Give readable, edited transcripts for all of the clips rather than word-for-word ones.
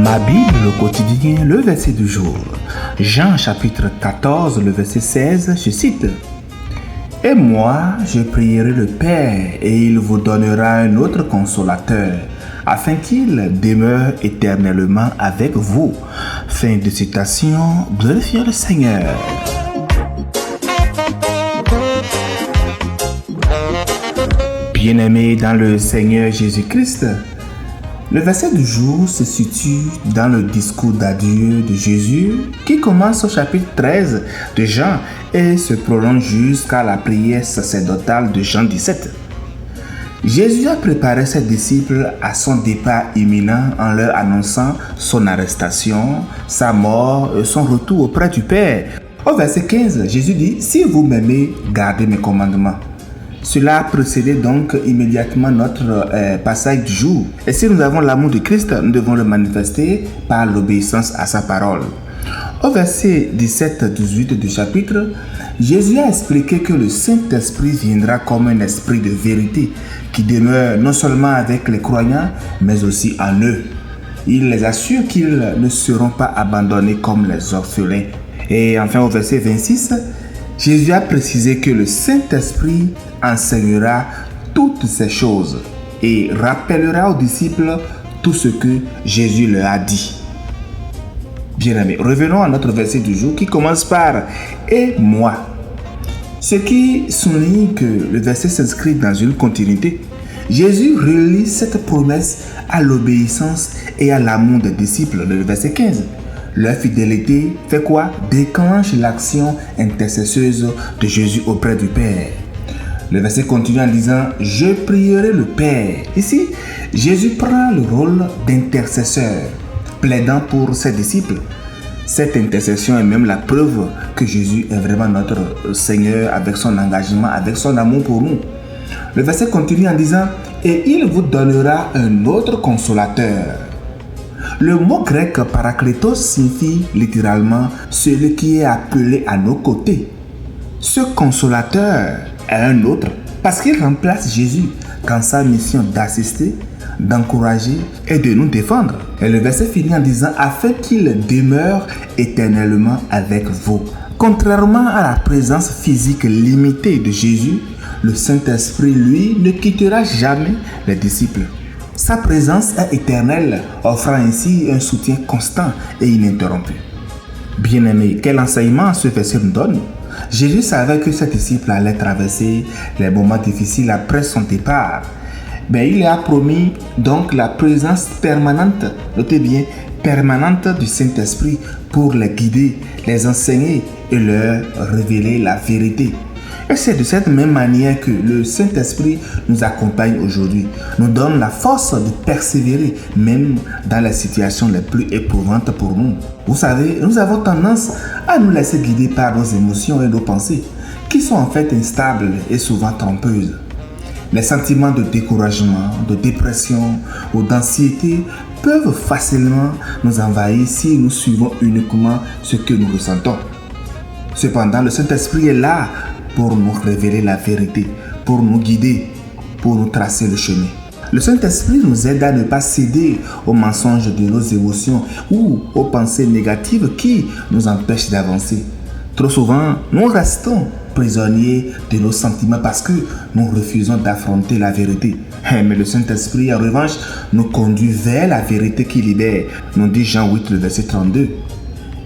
Ma Bible quotidien, le verset du jour. Jean chapitre 14, le verset 16, je cite. Et moi, je prierai le Père, et il vous donnera un autre consolateur, afin qu'il demeure éternellement avec vous. Fin de citation, glorifiez le Seigneur. Bien-aimés dans le Seigneur Jésus-Christ, le verset du jour se situe dans le discours d'adieu de Jésus qui commence au chapitre 13 de Jean et se prolonge jusqu'à la prière sacerdotale de Jean 17. Jésus a préparé ses disciples à son départ imminent en leur annonçant son arrestation, sa mort et son retour auprès du Père. Au verset 15, Jésus dit « Si vous m'aimez, gardez mes commandements ». Cela a précédé donc immédiatement notre passage du jour. Et si nous avons l'amour de Christ, nous devons le manifester par l'obéissance à sa parole. Au verset 17-18 du chapitre, Jésus a expliqué que le Saint-Esprit viendra comme un esprit de vérité qui demeure non seulement avec les croyants, mais aussi en eux. Il les assure qu'ils ne seront pas abandonnés comme les orphelins. Et enfin au verset 26, Jésus a précisé que le Saint-Esprit enseignera toutes ces choses et rappellera aux disciples tout ce que Jésus leur a dit. Bien-aimés, revenons à notre verset du jour qui commence par « Et moi ». Ce qui souligne que le verset s'inscrit dans une continuité. Jésus relie cette promesse à l'obéissance et à l'amour des disciples, le verset 15. Leur fidélité fait quoi? Déclenche l'action intercesseuse de Jésus auprès du Père. Le verset continue en disant « Je prierai le Père ». Ici, Jésus prend le rôle d'intercesseur, plaidant pour ses disciples. Cette intercession est même la preuve que Jésus est vraiment notre Seigneur avec son engagement, avec son amour pour nous. Le verset continue en disant « Et il vous donnera un autre consolateur ». Le mot grec parakletos signifie littéralement celui qui est appelé à nos côtés. Ce consolateur est un autre parce qu'il remplace Jésus dans sa mission d'assister, d'encourager et de nous défendre. Et le verset finit en disant afin qu'il demeure éternellement avec vous. Contrairement à la présence physique limitée de Jésus, le Saint-Esprit, lui, ne quittera jamais les disciples. Sa présence est éternelle, offrant ainsi un soutien constant et ininterrompu. Bien-aimés, quel enseignement ce verset nous donne? Jésus savait que ses disciples allaient traverser les moments difficiles après son départ. Mais il leur a promis donc la présence permanente, notez bien, permanente du Saint-Esprit pour les guider, les enseigner et leur révéler la vérité. Et c'est de cette même manière que le Saint-Esprit nous accompagne aujourd'hui, nous donne la force de persévérer même dans les situations les plus éprouvantes pour nous. Vous savez, nous avons tendance à nous laisser guider par nos émotions et nos pensées, qui sont en fait instables et souvent trompeuses. Les sentiments de découragement, de dépression ou d'anxiété peuvent facilement nous envahir si nous suivons uniquement ce que nous ressentons. Cependant, le Saint-Esprit est là pour nous révéler la vérité, pour nous guider, pour nous tracer le chemin. Le Saint-Esprit nous aide à ne pas céder aux mensonges de nos émotions ou aux pensées négatives qui nous empêchent d'avancer. Trop souvent, nous restons prisonniers de nos sentiments parce que nous refusons d'affronter la vérité. Mais le Saint-Esprit, en revanche, nous conduit vers la vérité qui libère, nous dit Jean 8, le verset 32.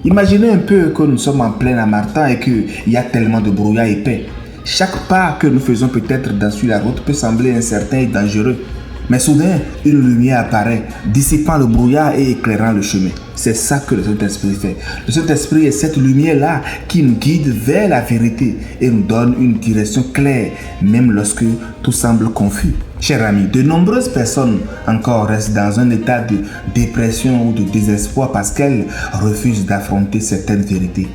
Imaginez un peu que nous sommes en plein Harmattan et qu'il y a tellement de brouillard épais. Chaque pas que nous faisons peut-être sur la route peut sembler incertain et dangereux. Mais soudain, une lumière apparaît, dissipant le brouillard et éclairant le chemin. C'est ça que le Saint-Esprit fait. Le Saint-Esprit est cette lumière-là qui nous guide vers la vérité et nous donne une direction claire, même lorsque tout semble confus. Chers amis, de nombreuses personnes encore restent dans un état de dépression ou de désespoir parce qu'elles refusent d'affronter certaines vérités.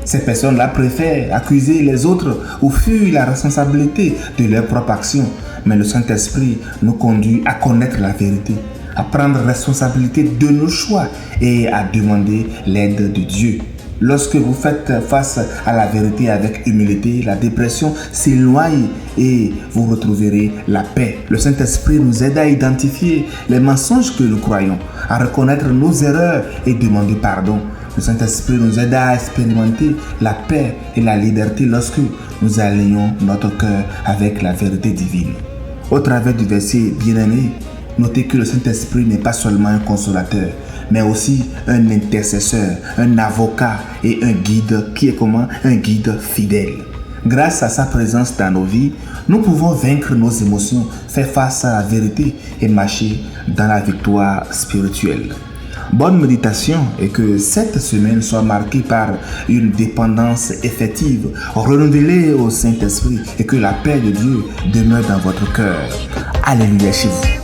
Ces personnes-là préfèrent accuser les autres ou fuir la responsabilité de leurs propres actions. Mais le Saint-Esprit nous conduit à connaître la vérité, à prendre responsabilité de nos choix et à demander l'aide de Dieu. Lorsque vous faites face à la vérité avec humilité, la dépression s'éloigne et vous retrouverez la paix. Le Saint-Esprit nous aide à identifier les mensonges que nous croyons, à reconnaître nos erreurs et demander pardon. Le Saint-Esprit nous aide à expérimenter la paix et la liberté lorsque nous alignons notre cœur avec la vérité divine. Au travers du verset bien-aimé, notez que le Saint-Esprit n'est pas seulement un consolateur, mais aussi un intercesseur, un avocat et un guide qui est comment? Un guide fidèle. Grâce à sa présence dans nos vies, nous pouvons vaincre nos émotions, faire face à la vérité et marcher dans la victoire spirituelle. Bonne méditation et que cette semaine soit marquée par une dépendance effective, renouvelée au Saint-Esprit et que la paix de Dieu demeure dans votre cœur. Alléluia chez vous.